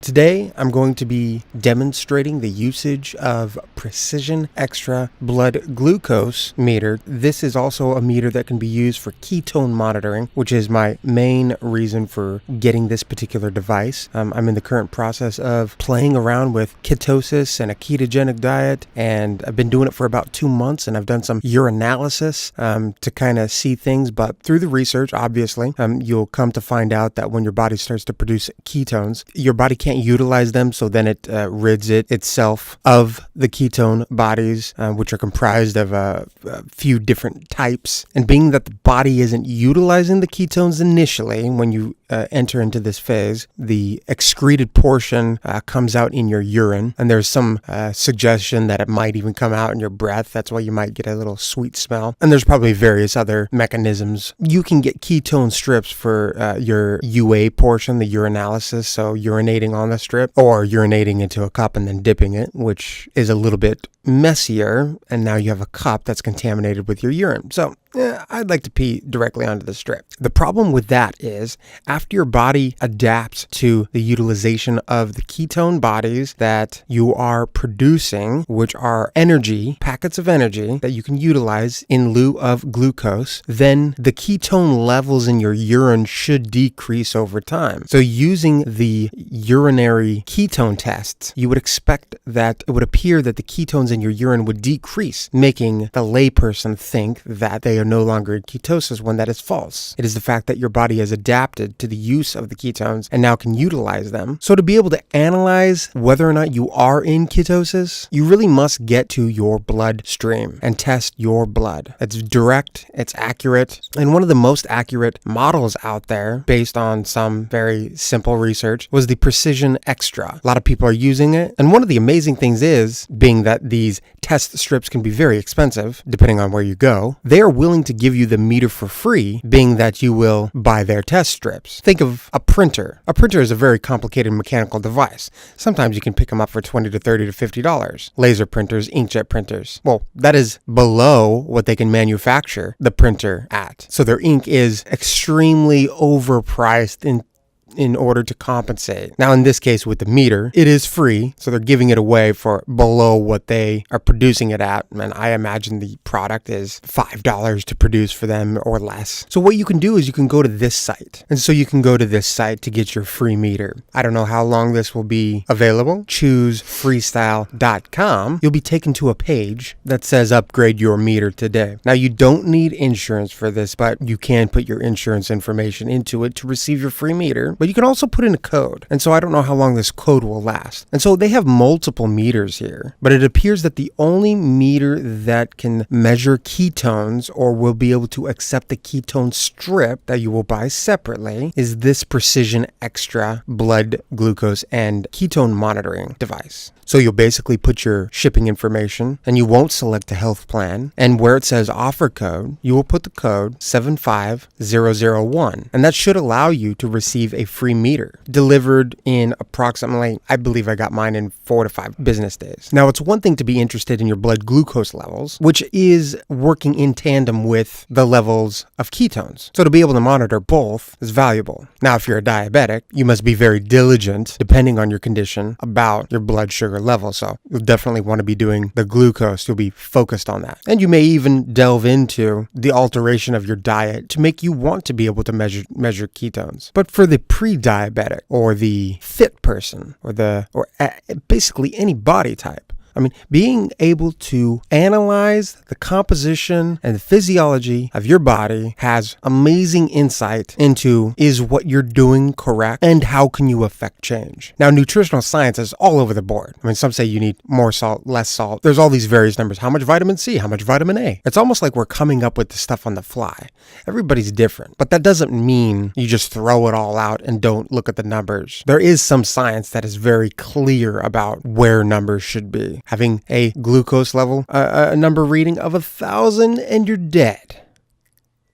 Today, I'm going to be demonstrating the usage of Precision Xtra blood glucose meter. This is also a meter that can be used for ketone monitoring, which is my main reason for getting this particular device. I'm in the current process of playing around with ketosis and a ketogenic diet, and I've been doing it for about 2 months, and I've done some urinalysis to kind of see things, but through the research, obviously, you'll come to find out that when your body starts to produce ketones, your body can't utilize them, so then it rids itself of the ketone bodies, which are comprised of a few different types. And being that the body isn't utilizing the ketones initially, when you enter into this phase, the excreted portion comes out in your urine, and there's some suggestion that it might even come out in your breath. That's why you might get a little sweet smell. And there's probably various other mechanisms. You can get ketone strips for your UA portion, the urinalysis, so urinating on the strip, or urinating into a cup and then dipping it, which is a little bit messier, and now you have a cup that's contaminated with your urine. So I'd like to pee directly onto the strip. The problem with that is after your body adapts to the utilization of the ketone bodies that you are producing, which are energy, packets of energy that you can utilize in lieu of glucose, then the ketone levels in your urine should decrease over time. So using the urinary ketone tests, you would expect that it would appear that the ketones in your urine would decrease, making the layperson think that they are no longer in ketosis, when that is false. It is the fact that your body has adapted to the use of the ketones and now can utilize them. So to be able to analyze whether or not you are in ketosis, you really must get to your bloodstream and test your blood. It's direct, it's accurate, and one of the most accurate models out there, based on some very simple research, was the Precision Xtra. A lot of people are using it, and one of the amazing things is, being that these test strips can be very expensive, depending on where you go, they are willing to give you the meter for free, being that you will buy their test strips. Think of a printer. A printer is a very complicated mechanical device. Sometimes you can pick them up for $20 to $30 to $50. Laser printers, inkjet printers. Well, that is below what they can manufacture the printer at. So their ink is extremely overpriced in order to compensate. Now, in this case with the meter, it is free, so they're giving it away for below what they are producing it at, and I imagine the product is $5 to produce for them or less. So what you can do is you can go to this site, and so you can go to this site to get your free meter. I don't know how long this will be available. Choose freestyle.com. You'll be taken to a page that says upgrade your meter today. Now, you don't need insurance for this, but you can put your insurance information into it to receive your free meter. But you can also put in a code. And so I don't know how long this code will last. And so they have multiple meters here, but it appears that the only meter that can measure ketones or will be able to accept the ketone strip that you will buy separately is this Precision Xtra blood glucose and ketone monitoring device. So you'll basically put your shipping information, and you won't select a health plan. And where it says offer code, you will put the code 75001. And that should allow you to receive a free meter delivered in approximately, I believe I got mine in 4 to 5 business days. Now, it's one thing to be interested in your blood glucose levels, which is working in tandem with the levels of ketones. So to be able to monitor both is valuable. Now, if you're a diabetic, you must be very diligent, depending on your condition, about your blood sugar level. So you'll definitely want to be doing the glucose. You'll be focused on that. And you may even delve into the alteration of your diet to make you want to be able to measure ketones. But for the pre-diabetic or the fit person or basically any body type, I mean, being able to analyze the composition and the physiology of your body has amazing insight into, is what you're doing correct, and how can you affect change? Now, nutritional science is all over the board. I mean, some say you need more salt, less salt. There's all these various numbers. How much vitamin C? How much vitamin A? It's almost like we're coming up with the stuff on the fly. Everybody's different, but that doesn't mean you just throw it all out and don't look at the numbers. There is some science that is very clear about where numbers should be. Having a glucose level, a number reading of 1,000 and you're dead.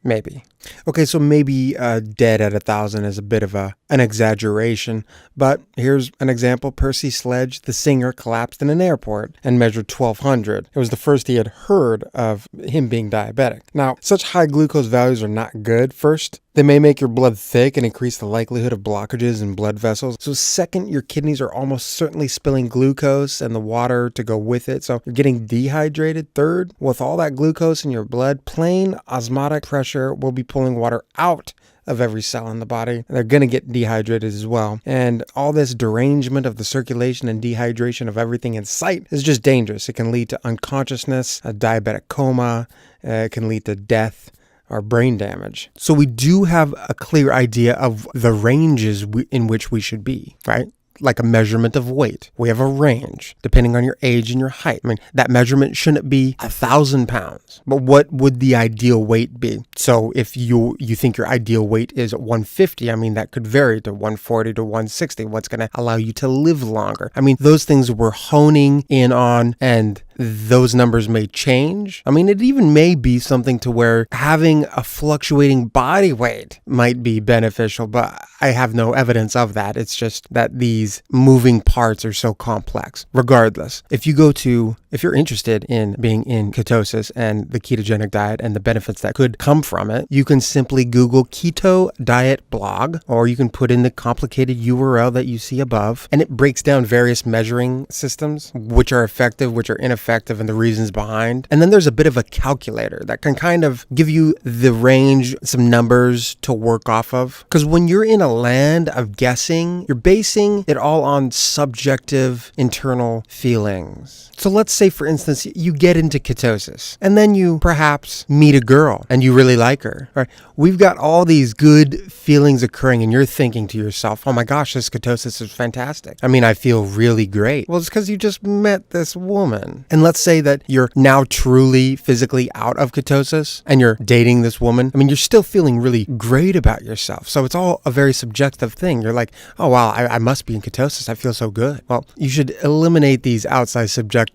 Maybe. Okay, so maybe dead at 1,000 is a bit of an exaggeration, but here's an example. Percy Sledge, the singer, collapsed in an airport and measured 1,200. It was the first he had heard of him being diabetic. Now, such high glucose values are not good. First, They may make your blood thick and increase the likelihood of blockages in blood vessels. So second, your kidneys are almost certainly spilling glucose and the water to go with it. So you're getting dehydrated. Third, with all that glucose in your blood, plain osmotic pressure will be pulling water out of every cell in the body. And they're going to get dehydrated as well. And all this derangement of the circulation and dehydration of everything in sight is just dangerous. It can lead to unconsciousness, a diabetic coma. It can lead to death or brain damage. So we do have a clear idea of the ranges in which we should be, right? Like a measurement of weight. We have a range depending on your age and your height. I mean, that measurement shouldn't be 1,000 pounds, but what would the ideal weight be? So if you think your ideal weight is 150, I mean, that could vary to 140 to 160. What's going to allow you to live longer? I mean, those things we're honing in on, and those numbers may change. I mean, it even may be something to where having a fluctuating body weight might be beneficial, but I have no evidence of that. It's just that these moving parts are so complex. Regardless, if you're interested in being in ketosis and the ketogenic diet and the benefits that could come from it, you can simply Google keto diet blog, or you can put in the complicated URL that you see above, and it breaks down various measuring systems, which are effective, which are ineffective, and the reasons behind. And then there's a bit of a calculator that can kind of give you the range, some numbers to work off of. Because when you're in a land of guessing, you're basing it all on subjective internal feelings. So let's say, for instance, you get into ketosis and then you perhaps meet a girl and you really like her. Right? We've got all these good feelings occurring and you're thinking to yourself, oh my gosh, this ketosis is fantastic. I mean, I feel really great. Well, it's because you just met this woman. And let's say that you're now truly physically out of ketosis and you're dating this woman. I mean, you're still feeling really great about yourself. So it's all a very subjective thing. You're like, oh, wow, I must be in ketosis. I feel so good. Well, you should eliminate these outside subjective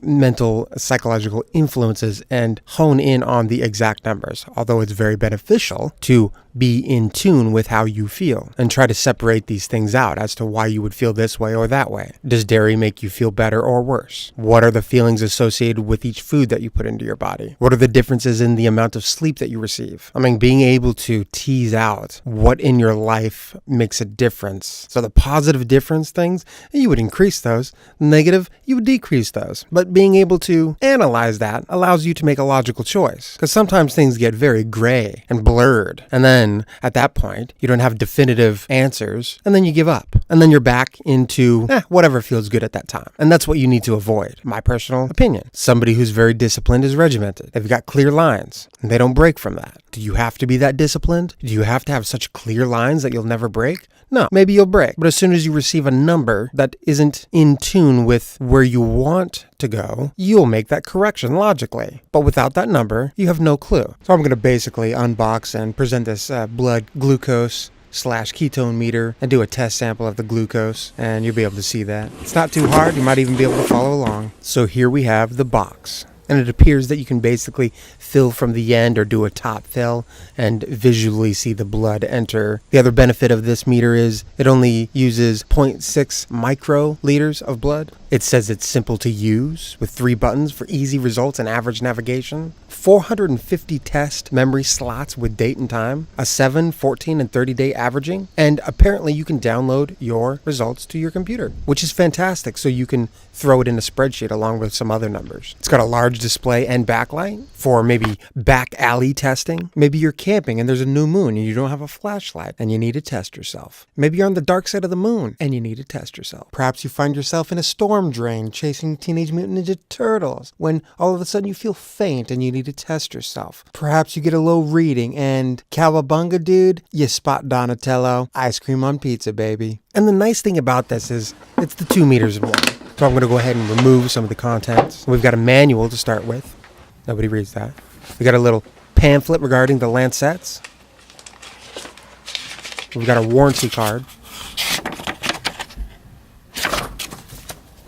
mental, psychological influences and hone in on the exact numbers, although it's very beneficial to be in tune with how you feel and try to separate these things out as to why you would feel this way or that way. Does dairy make you feel better or worse? What are the feelings associated with each food that you put into your body? What are the differences in the amount of sleep that you receive? I mean, being able to tease out what in your life makes a difference. So the positive difference things, you would increase those. Negative, you would decrease those. But being able to analyze that allows you to make a logical choice. Because sometimes things get very gray and blurred. And then at that point, you don't have definitive answers. And then you give up. And then you're back into whatever feels good at that time. And that's what you need to avoid. My personal opinion. Somebody who's very disciplined is regimented. They've got clear lines. And they don't break from that. Do you have to be that disciplined? Do you have to have such clear lines that you'll never break? No, maybe you'll break. But as soon as you receive a number that isn't in tune with where you want to go, you'll make that correction logically. But without that number, you have no clue. So I'm going to basically unbox and present this blood glucose /ketone meter and do a test sample of the glucose, and you'll be able to see that. It's not too hard. You might even be able to follow along. So here we have the box. And it appears that you can basically fill from the end or do a top fill and visually see the blood enter. The other benefit of this meter is it only uses 0.6 microliters of blood. It says it's simple to use with 3 buttons for easy results and average navigation. 450 test memory slots with date and time, a 7, 14, and 30-day averaging, and apparently you can download your results to your computer, which is fantastic, so you can throw it in a spreadsheet along with some other numbers. It's got a large display and backlight for maybe back alley testing. Maybe you're camping and there's a new moon and you don't have a flashlight and you need to test yourself. Maybe you're on the dark side of the moon and you need to test yourself. Perhaps you find yourself in a storm drain chasing Teenage Mutant Ninja Turtles when all of a sudden you feel faint and you need to test yourself. Perhaps you get a low reading and cowabunga dude, you spot Donatello. Ice cream on pizza, baby. And the nice thing about this is it's the 2 meters in one. So I'm going to go ahead and remove some of the contents. We've got a manual to start with. Nobody reads that. We got a little pamphlet regarding the lancets. We've got a warranty card.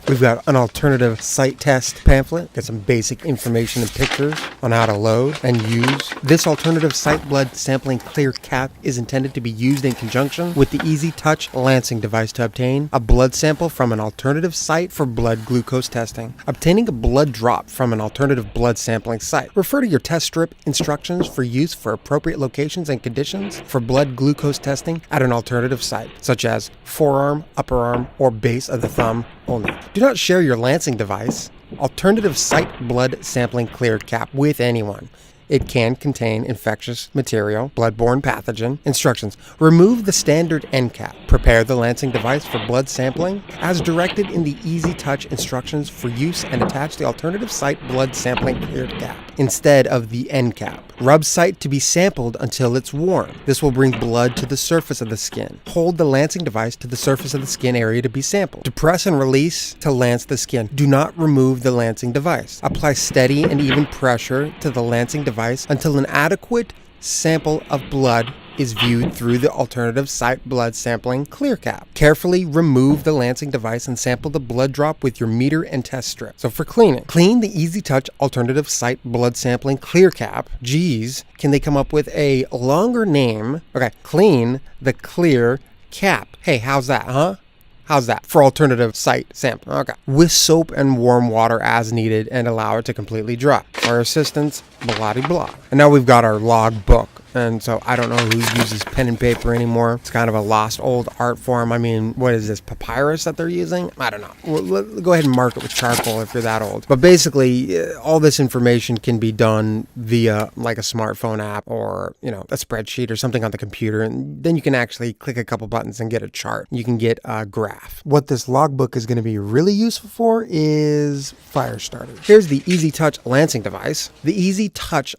We've got an alternative site test pamphlet. Got some basic information and pictures on how to load and use. This alternative site blood sampling clear cap is intended to be used in conjunction with the Easy Touch lancing device to obtain a blood sample from an alternative site for blood glucose testing. Obtaining a blood drop from an alternative blood sampling site. Refer to your test strip instructions for use for appropriate locations and conditions for blood glucose testing at an alternative site, such as forearm, upper arm, or base of the thumb only. Do not share your lancing device, alternative site blood sampling clear cap with anyone. It can contain infectious material, bloodborne pathogen. Instructions. Remove the standard end cap. Prepare the lancing device for blood sampling as directed in the Easy Touch instructions for use and attach the alternative site blood sampling clear cap instead of the end cap. Rub site to be sampled until it's warm. This will bring blood to the surface of the skin. Hold the lancing device to the surface of the skin area to be sampled. Depress and release to lance the skin. Do not remove the lancing device. Apply steady and even pressure to the lancing device until an adequate sample of blood is viewed through the alternative site blood sampling clear cap. Carefully remove the lancing device and sample the blood drop with your meter and test strip. So for cleaning, clean the Easy Touch alternative site blood sampling clear cap. Geez, can they come up with a longer name? Okay, clean the clear cap. Hey, how's that, huh? How's that for alternative site sample? Okay. With soap and warm water as needed and allow it to completely dry. For assistance, blah de blah. And now we've got our log book. And so I don't know who uses pen and paper anymore. It's kind of a lost old art form. I mean, what is this, papyrus that they're using? I don't know. Well, go ahead and mark it with charcoal if you're that old. But basically, all this information can be done via like a smartphone app or, a spreadsheet or something on the computer. And then you can actually click a couple buttons and get a chart. You can get a graph. What this logbook is going to be really useful for is fire starters. Here's the Easy Touch lancing device. The Easy Touch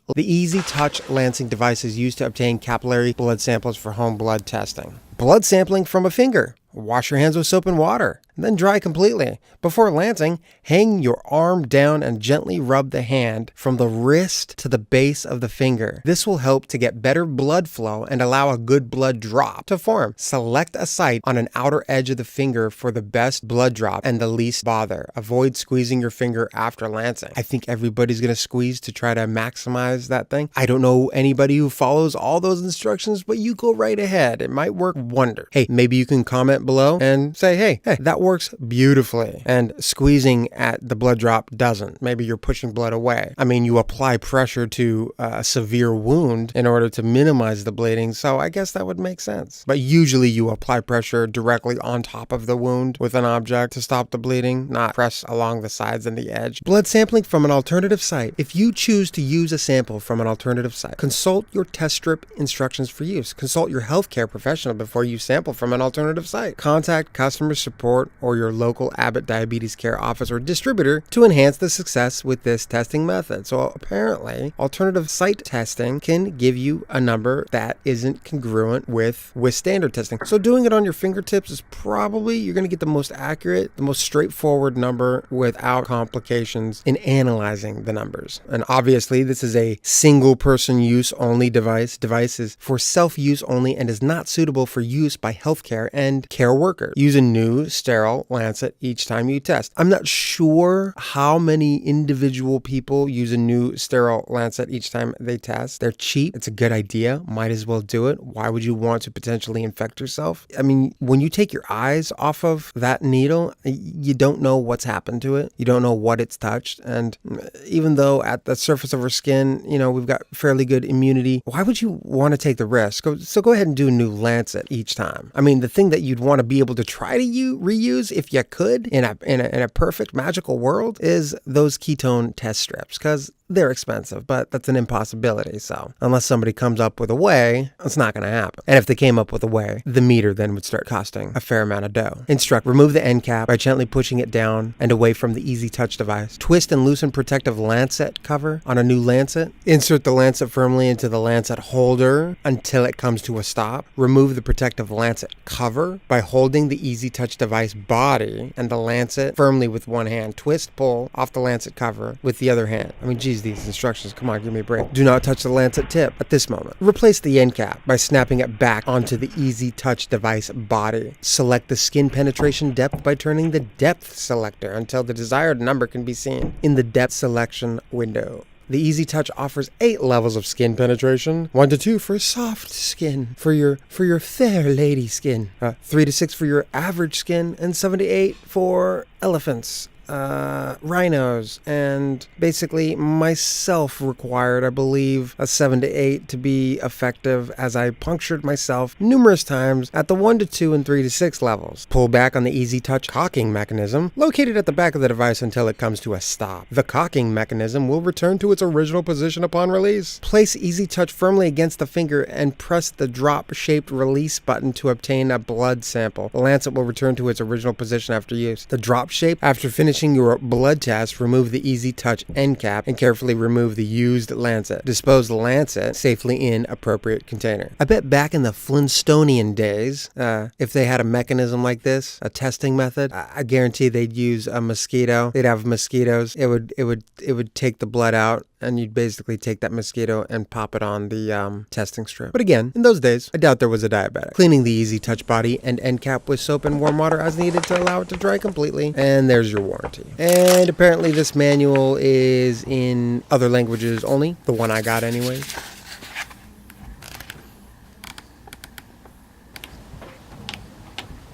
lancing device is used to obtain capillary blood samples for home blood testing. Blood sampling from a finger. Wash your hands with soap and water, and then dry completely. Before lancing, hang your arm down and gently rub the hand from the wrist to the base of the finger. This will help to get better blood flow and allow a good blood drop to form. Select a site on an outer edge of the finger for the best blood drop and the least bother. Avoid squeezing your finger after lancing. I think everybody's going to squeeze to try to maximize that thing. I don't know anybody who follows all those instructions, but you go right ahead. It might work wonders. Hey, maybe you can comment below and say, hey, that works beautifully. And squeezing at the blood drop doesn't. Maybe you're pushing blood away. I mean, you apply pressure to a severe wound in order to minimize the bleeding, so I guess that would make sense. But usually you apply pressure directly on top of the wound with an object to stop the bleeding, not press along the sides and the edge. Blood sampling from an alternative site. If you choose to use a sample from an alternative site, consult your test strip instructions for use. Consult your healthcare professional before you sample from an alternative site. Contact customer support or your local Abbott Diabetes Care office or distributor to enhance the success with this testing method. So apparently, alternative site testing can give you a number that isn't congruent with standard testing. So doing it on your fingertips is probably, you're going to get the most accurate, the most straightforward number without complications in analyzing the numbers. And obviously, this is a single person use only device. Device is for self-use only and is not suitable for use by healthcare and care workers. Use a new sterile lancet each time you test. I'm not sure how many individual people use a new sterile lancet each time they test. They're cheap. It's a good idea. Might as well do it. Why would you want to potentially infect yourself? I mean, when you take your eyes off of that needle, you don't know what's happened to it. You don't know what it's touched. And even though at the surface of our skin, we've got fairly good immunity, why would you want to take the risk? So go ahead and do a new lancet each time. I mean, the thing that you'd want to be able to try to reuse if you could in a perfect magical world is those ketone test strips, because they're expensive, but that's an impossibility. So unless somebody comes up with a way, it's not going to happen. And if they came up with a way, the meter then would start costing a fair amount of dough. Instruct: remove the end cap by gently pushing it down and away from the Easy Touch device. Twist and loosen protective lancet cover on a new lancet. Insert the lancet firmly into the lancet holder until it comes to a stop. Remove the protective lancet cover by holding the Easy Touch device body and the lancet firmly with one hand. Twist, pull off the lancet cover with the other hand. I mean, geez, these instructions. Come on, give me a break. Do not touch the lancet tip at this moment. Replace the end cap by snapping it back onto the Easy Touch device body. Select the skin penetration depth by turning the depth selector until the desired number can be seen in the depth selection window. The Easy Touch offers 8 levels of skin penetration, 1 to 2 for soft skin, for your fair lady skin, 3 to 6 for your average skin, and 7 to 8 for elephants, rhinos, and basically myself required, I believe, a 7 to 8 to be effective, as I punctured myself numerous times at the 1 to 2 and 3 to 6 levels. Pull back on the Easy Touch cocking mechanism located at the back of the device until it comes to a stop. The cocking mechanism will return to its original position upon release. Place Easy Touch firmly against the finger and press the drop-shaped release button to obtain a blood sample. The lancet will return to its original position after use. The drop shape, after finishing your blood test, remove the Easy Touch end cap and carefully remove the used lancet. Dispose the lancet safely in appropriate container. I bet back in the Flintstonian days, if they had a mechanism like this, a testing method, I guarantee they'd use a mosquito. They'd have mosquitoes. It would take the blood out, and you'd basically take that mosquito and pop it on the testing strip. But again, in those days, I doubt there was a diabetic. Cleaning the Easy Touch body and end cap with soap and warm water as needed to allow it to dry completely. And there's your warranty. And apparently this manual is in other languages only, the one I got anyway.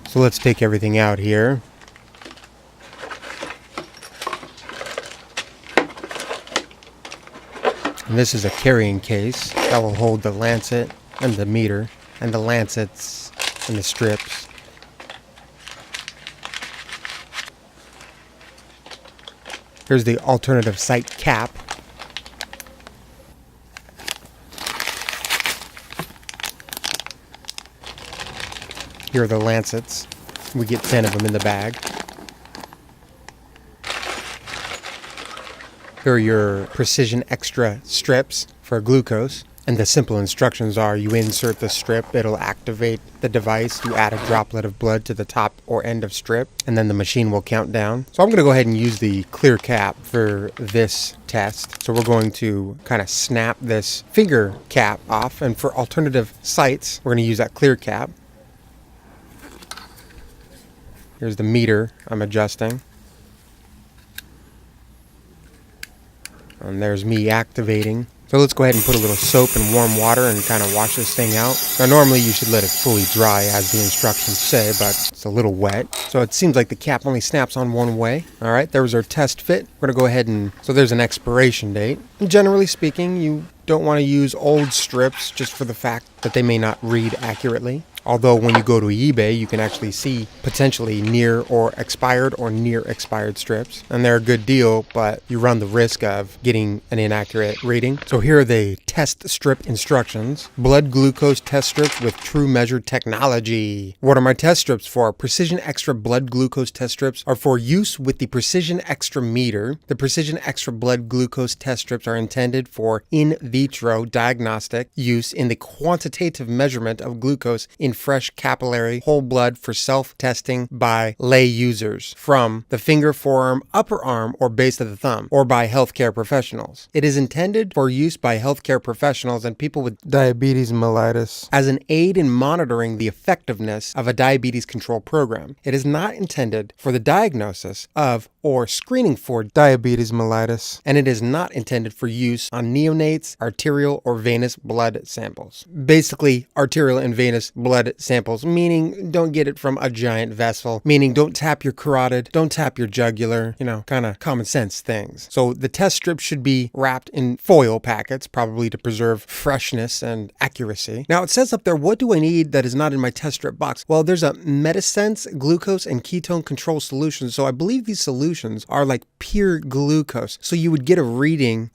So let's take everything out here. And this is a carrying case that will hold the lancet and the meter and the lancets and the strips. Here's the alternative site cap. Here are the lancets. We get 10 of them in the bag. Here are your Precision Xtra strips for glucose. And the simple instructions are: you insert the strip, it'll activate the device, you add a droplet of blood to the top or end of strip, and then the machine will count down. So I'm going to go ahead and use the clear cap for this test. So we're going to kind of snap this finger cap off, and for alternative sites, we're going to use that clear cap. Here's the meter I'm adjusting. And there's me activating. So let's go ahead and put a little soap and warm water and kind of wash this thing out. Now normally you should let it fully dry as the instructions say, but it's a little wet. So it seems like the cap only snaps on one way. All right, there was our test fit. We're gonna go ahead and, so there's an expiration date. And generally speaking, you don't want to use old strips just for the fact that they may not read accurately. Although when you go to eBay, you can actually see potentially near expired strips. And they're a good deal, but you run the risk of getting an inaccurate reading. So here are the test strip instructions. Blood glucose test strips with true measure technology. What are my test strips for? Precision Xtra blood glucose test strips are for use with the Precision Xtra meter. The Precision Xtra blood glucose test strips are intended for in vitro diagnostic use in the quantitative measurement of glucose in fresh capillary whole blood for self-testing by lay users from the finger, forearm, upper arm, or base of the thumb, or by healthcare professionals. It is intended for use by healthcare professionals and people with diabetes mellitus as an aid in monitoring the effectiveness of a diabetes control program. It is not intended for the diagnosis of or screening for diabetes mellitus, and it is not intended for use on neonates, arterial or venous blood samples. Basically, arterial and venous blood samples, meaning don't get it from a giant vessel, meaning don't tap your carotid, don't tap your jugular, kind of common sense things. So the test strip should be wrapped in foil packets, probably to preserve freshness and accuracy. Now it says up there, what do I need that is not in my test strip box? Well, there's a Medisense glucose and ketone control solution. So I believe these solutions are like pure glucose. So you would get a reading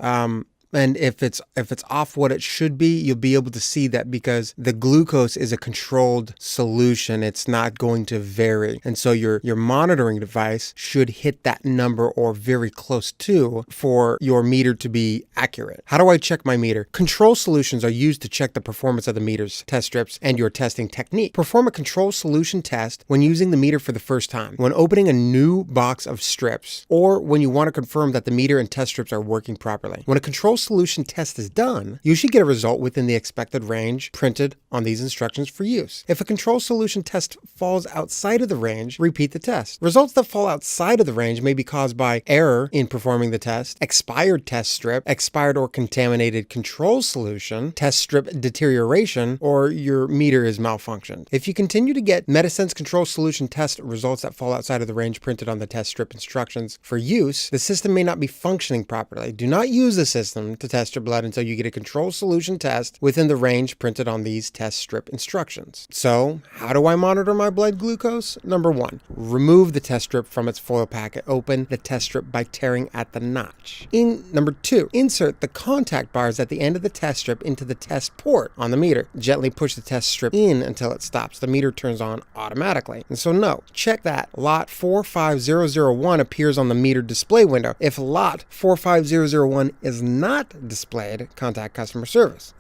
And if it's off what it should be, you'll be able to see that because the glucose is a controlled solution. It's not going to vary. And so your monitoring device should hit that number or very close to for your meter to be accurate. How do I check my meter? Control solutions are used to check the performance of the meter's test strips and your testing technique. Perform a control solution test when using the meter for the first time, when opening a new box of strips, or when you want to confirm that the meter and test strips are working properly. When a control solution test is done, you should get a result within the expected range printed on these instructions for use. If a control solution test falls outside of the range, repeat the test. Results that fall outside of the range may be caused by error in performing the test, expired test strip, expired or contaminated control solution, test strip deterioration, or your meter is malfunctioned. If you continue to get Medisense control solution test results that fall outside of the range printed on the test strip instructions for use, the system may not be functioning properly. Do not use the system to test your blood until you get a control solution test within the range printed on these test strip instructions. So, how do I monitor my blood glucose? Number 1, remove the test strip from its foil packet. Open the test strip by tearing at the notch. Number 2, insert the contact bars at the end of the test strip into the test port on the meter. Gently push the test strip in until it stops. The meter turns on automatically. And so no, check that lot 45001 appears on the meter display window. If lot 45001 is not displayed, contact customer service.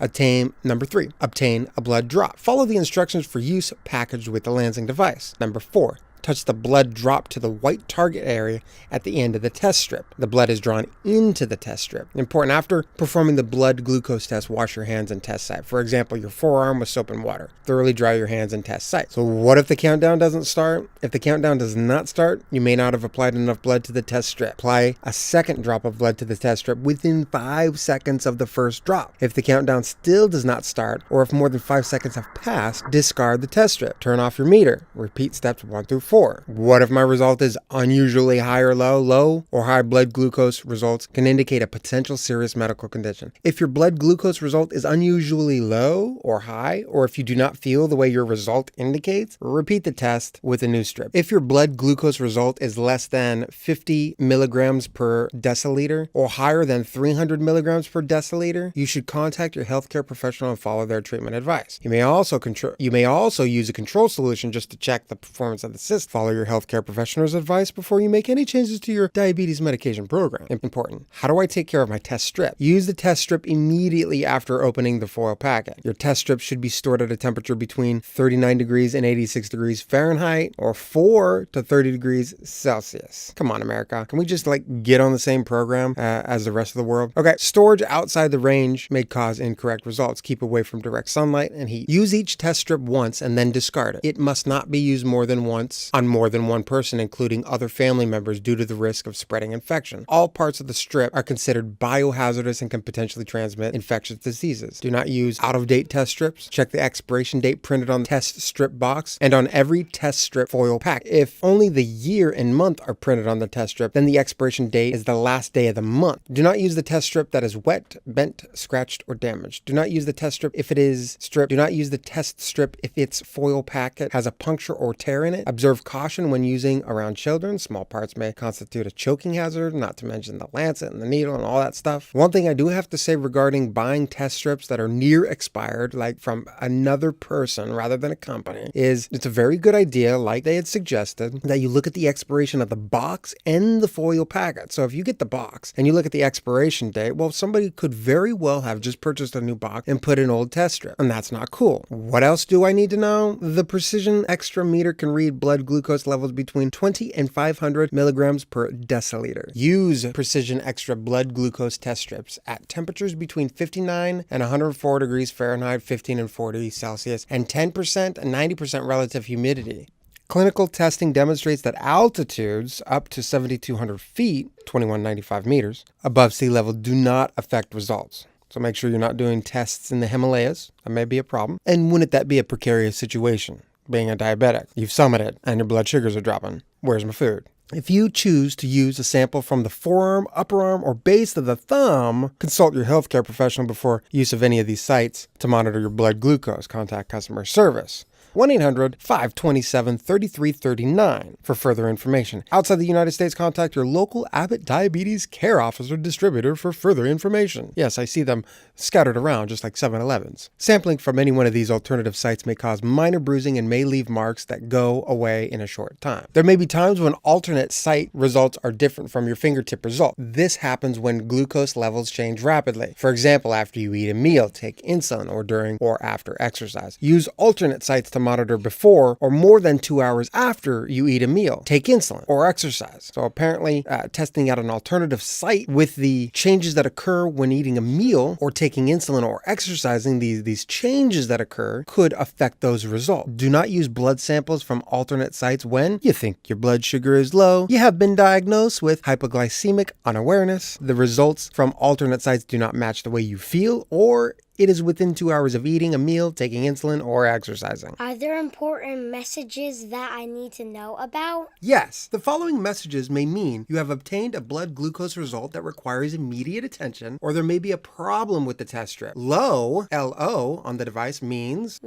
Number 3, obtain a blood drop. Follow the instructions for use packaged with the Lansing device. Number 4, touch the blood drop to the white target area at the end of the test strip. The blood is drawn into the test strip. Important, after performing the blood glucose test, wash your hands and test site. For example, your forearm with soap and water. Thoroughly dry your hands and test site. So what if the countdown doesn't start? If the countdown does not start, you may not have applied enough blood to the test strip. Apply a second drop of blood to the test strip within 5 seconds of the first drop. If the countdown still does not start, or if more than 5 seconds have passed, discard the test strip. Turn off your meter. Repeat steps 1 through 4. What if my result is unusually high or low? Low or high blood glucose results can indicate a potential serious medical condition. If your blood glucose result is unusually low or high, or if you do not feel the way your result indicates, repeat the test with a new strip. If your blood glucose result is less than 50 milligrams per deciliter or higher than 300 milligrams per deciliter, you should contact your healthcare professional and follow their treatment advice. You may also use a control solution just to check the performance of the system. Follow your healthcare professional's advice before you make any changes to your diabetes medication program. Important. How do I take care of my test strip? Use the test strip immediately after opening the foil packet. Your test strip should be stored at a temperature between 39 degrees and 86 degrees Fahrenheit or 4 to 30 degrees Celsius. Come on, America. Can we just get on the same program as the rest of the world? Okay. Storage outside the range may cause incorrect results. Keep away from direct sunlight and heat. Use each test strip once and then discard it. It must not be used more than once on more than one person, including other family members, due to the risk of spreading infection. All parts of the strip are considered biohazardous and can potentially transmit infectious diseases. Do not use out-of-date test strips. Check the expiration date printed on the test strip box and on every test strip foil pack. If only the year and month are printed on the test strip, then the expiration date is the last day of the month. Do not use the test strip that is wet, bent, scratched, or damaged. Do not use the test strip if it is stripped. Do not use the test strip if its foil packet has a puncture or tear in it. Observe caution when using around children. Small parts may constitute a choking hazard, not to mention the lancet and the needle and all that stuff. One thing I do have to say regarding buying test strips that are near expired, like from another person rather than a company, is it's a very good idea, like they had suggested, that you look at the expiration of the box and the foil packet. So if you get the box and you look at the expiration date, well, somebody could very well have just purchased a new box and put an old test strip, and that's not cool. What else do I need to know? The Precision Xtra meter can read blood glucose levels between 20 and 500 milligrams per deciliter. Use Precision Xtra blood glucose test strips at temperatures between 59 and 104 degrees Fahrenheit, 15 and 40 Celsius, and 10% and 90% relative humidity. Clinical testing demonstrates that altitudes up to 7,200 feet, 2,195 meters, above sea level do not affect results. So make sure you're not doing tests in the Himalayas. That may be a problem. And wouldn't that be a precarious situation? Being a diabetic, you've summited and your blood sugars are dropping. Where's my food? If you choose to use a sample from the forearm, upper arm, or base of the thumb, consult your healthcare professional before use of any of these sites to monitor your blood glucose. Contact customer service. 1-800-527-3339 for further information. Outside the United States, contact your local Abbott Diabetes Care Office or distributor for further information. Yes, I see them scattered around just like 7-Elevens. Sampling from any one of these alternative sites may cause minor bruising and may leave marks that go away in a short time. There may be times when alternate site results are different from your fingertip result. This happens when glucose levels change rapidly. For example, after you eat a meal, take insulin, or during or after exercise. Use alternate sites to monitor before or more than 2 hours after you eat a meal, take insulin, or exercise. So apparently, testing out an alternative site with the changes that occur when eating a meal or taking insulin or exercising, these changes that occur could affect those results. Do not use blood samples from alternate sites when you think your blood sugar is low, you have been diagnosed with hypoglycemic unawareness, the results from alternate sites do not match the way you feel, or it is within 2 hours of eating a meal, taking insulin, or exercising. Are there important messages that I need to know about? Yes. The following messages may mean you have obtained a blood glucose result that requires immediate attention, or there may be a problem with the test strip. Low, L-O, on the device means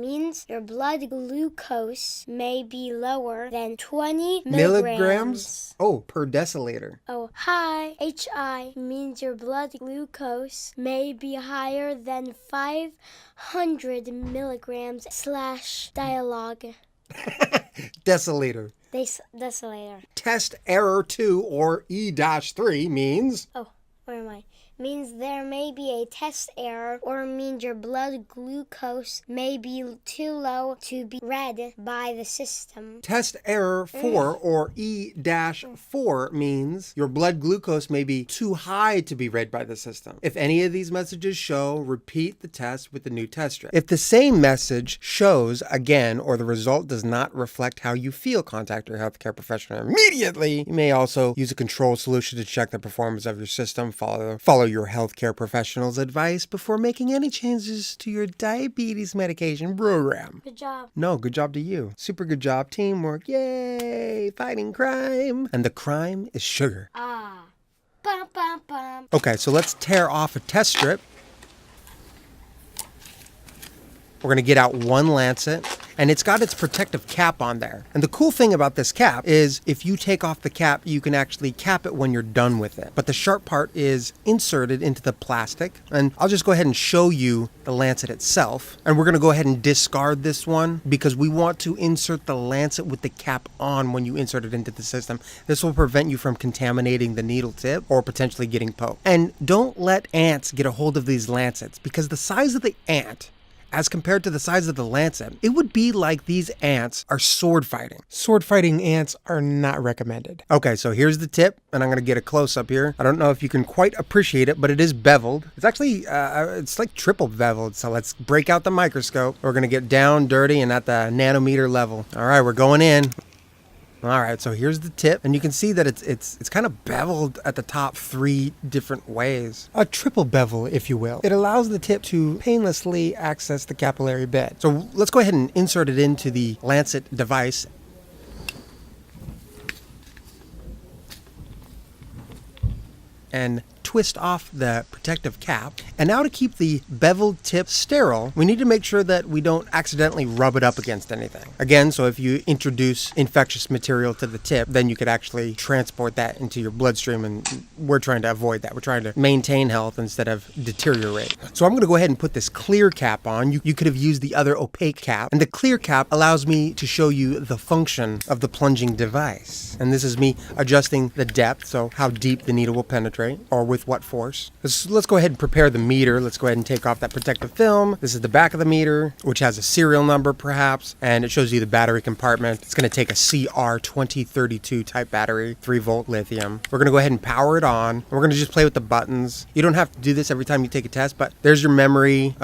your blood glucose may be lower than 20 milligrams. Oh, per deciliter. Oh, high, H-I, means your blood glucose may be higher than 500 milligrams / dialogue. Deciliter. Deciliter. Test error 2 or E-3 means... Oh, where am I? Means there may be a test error, or means your blood glucose may be too low to be read by the system. Test error 4 or E-4 means your blood glucose may be too high to be read by the system. If any of these messages show, repeat the test with the new test strip. If the same message shows again or the result does not reflect how you feel, contact your healthcare professional immediately. You may also use a control solution to check the performance of your system. Follow your healthcare professional's advice before making any changes to your diabetes medication program. Good job. No, good job to you. Super good job. Teamwork. Yay! Fighting crime. And the crime is sugar. Ah. Bum, bum, bum. Okay, so let's tear off a test strip. We're going to get out one lancet, and it's got its protective cap on there. And the cool thing about this cap is if you take off the cap, you can actually cap it when you're done with it. But the sharp part is inserted into the plastic. And I'll just go ahead and show you the lancet itself. And we're going to go ahead and discard this one because we want to insert the lancet with the cap on when you insert it into the system. This will prevent you from contaminating the needle tip or potentially getting poked. And don't let ants get a hold of these lancets, because the size of the ant as compared to the size of the lancet, it would be like these ants are sword fighting. Sword fighting ants are not recommended. Okay, so here's the tip, and I'm going to get a close up here. I don't know if you can quite appreciate it, but it is beveled. It's actually, it's like triple beveled. So let's break out the microscope. We're going to get down dirty and at the nanometer level. All right, we're going in. All right, so here's the tip, and you can see that it's kind of beveled at the top 3 different ways. A triple bevel, if you will. It allows the tip to painlessly access the capillary bed. So let's go ahead and insert it into the lancet device. And twist off the protective cap. And now to keep the beveled tip sterile, we need to make sure that we don't accidentally rub it up against anything. Again, so if you introduce infectious material to the tip, then you could actually transport that into your bloodstream, and we're trying to avoid that. We're trying to maintain health instead of deteriorate. So I'm going to go ahead and put this clear cap on. You could have used the other opaque cap, and the clear cap allows me to show you the function of the plunging device. And this is me adjusting the depth, so how deep the needle will penetrate, or with what force. Let's go ahead and prepare the meter. Let's go ahead and take off that protective film. This is the back of the meter, which has a serial number perhaps, and it shows you the battery compartment. It's going to take a CR2032 type battery, 3-volt lithium. We're going to go ahead and power it on. And we're going to just play with the buttons. You don't have to do this every time you take a test, but there's your memory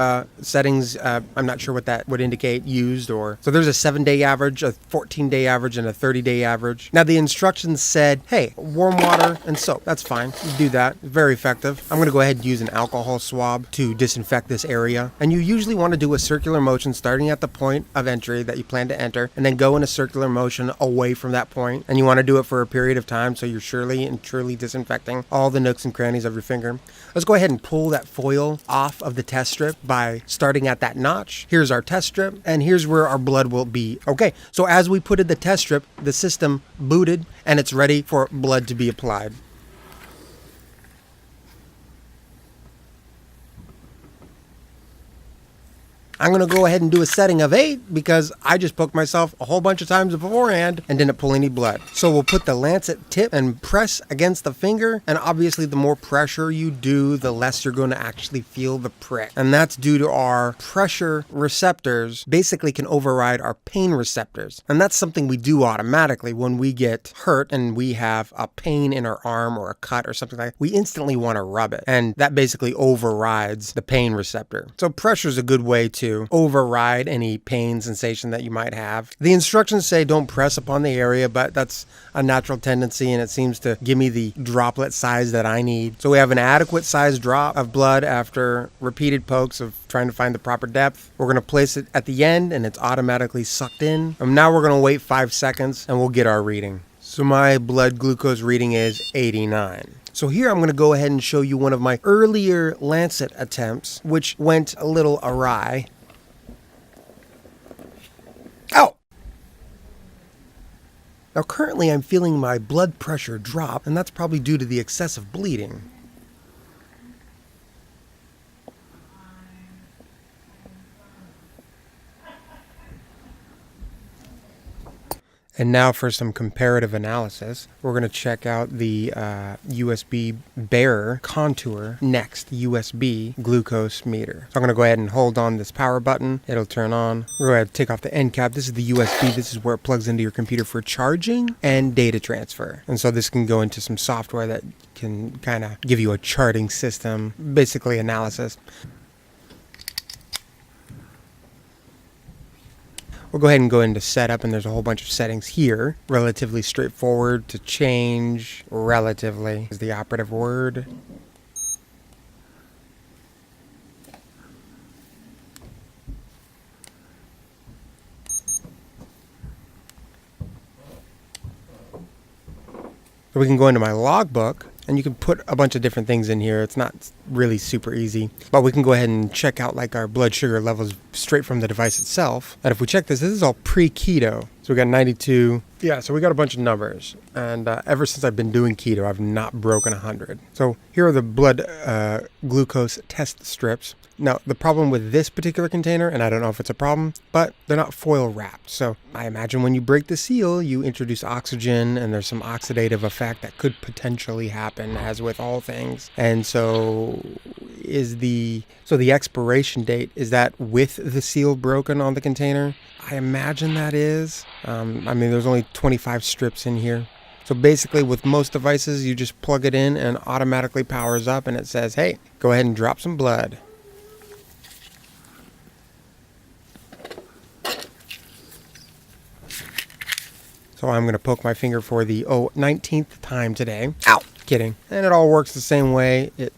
settings. I'm not sure what that would indicate used or... So there's a 7-day average, a 14-day average, and a 30-day average. Now the instructions said, hey, warm water and soap. That's fine. You do that. Very very effective. I'm going to go ahead and use an alcohol swab to disinfect this area. And you usually want to do a circular motion starting at the point of entry that you plan to enter, and then go in a circular motion away from that point. And you want to do it for a period of time so you're surely and truly disinfecting all the nooks and crannies of your finger. Let's go ahead and pull that foil off of the test strip by starting at that notch. Here's our test strip, and here's where our blood will be. Okay, so as we put in the test strip, the system booted and it's ready for blood to be applied. I'm going to go ahead and do a setting of 8 because I just poked myself a whole bunch of times beforehand and didn't pull any blood. So we'll put the lancet tip and press against the finger, and obviously the more pressure you do, the less you're going to actually feel the prick. And that's due to our pressure receptors basically can override our pain receptors. And that's something we do automatically when we get hurt and we have a pain in our arm or a cut or something like that. We instantly want to rub it, and that basically overrides the pain receptor. So pressure is a good way to override any pain sensation that you might have. The instructions say don't press upon the area, but that's a natural tendency, and it seems to give me the droplet size that I need. So we have an adequate size drop of blood after repeated pokes of trying to find the proper depth. We're going to place it at the end, and it's automatically sucked in. And now we're going to wait 5 seconds, and we'll get our reading. So my blood glucose reading is 89. So here I'm going to go ahead and show you one of my earlier lancet attempts, which went a little awry. Oh! Now currently I'm feeling my blood pressure drop, and that's probably due to the excessive bleeding. And now for some comparative analysis, we're going to check out the USB bearer contour next USB glucose meter. So I'm going to go ahead and hold on this power button. It'll turn on. We're going to take off the end cap. This is the USB. This is where it plugs into your computer for charging and data transfer. And so this can go into some software that can kind of give you a charting system, basically analysis. We'll go ahead and go into setup, and there's a whole bunch of settings here. Relatively straightforward to change. Relatively is the operative word. So we can go into my logbook, and you can put a bunch of different things in here. It's not really super easy, but we can go ahead and check out like our blood sugar levels straight from the device itself. And if we check this is all pre-keto. So we got 92. Yeah, so we got a bunch of numbers. And ever since I've been doing keto, I've not broken 100. So here are the blood glucose test strips. Now, the problem with this particular container, and I don't know if it's a problem, but they're not foil wrapped. So I imagine when you break the seal, you introduce oxygen, and there's some oxidative effect that could potentially happen, as with all things. And so the expiration date, is that with the seal broken on the container? I imagine that is. I mean, there's only 25 strips in here. So basically with most devices, you just plug it in and automatically powers up, and it says, hey, go ahead and drop some blood. So I'm going to poke my finger for the 19th time today. Ow! Kidding. And it all works the same way. It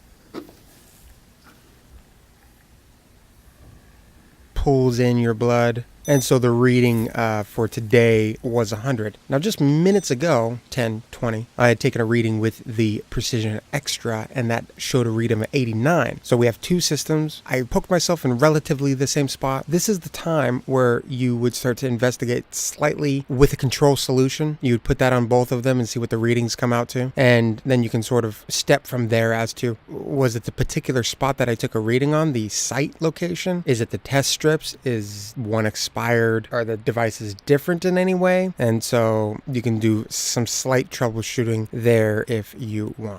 pulls in your blood. And so the reading for today was 100. Now just minutes ago, 10:20, I had taken a reading with the Precision Xtra, and that showed a reading of 89. So we have two systems. I poked myself in relatively the same spot. This is the time where you would start to investigate slightly with a control solution. You would put that on both of them and see what the readings come out to. And then you can sort of step from there as to, was it the particular spot that I took a reading on, the site location? Is it the test strips? Is one expired? Are the devices different in any way? And so you can do some slight troubleshooting there if you want.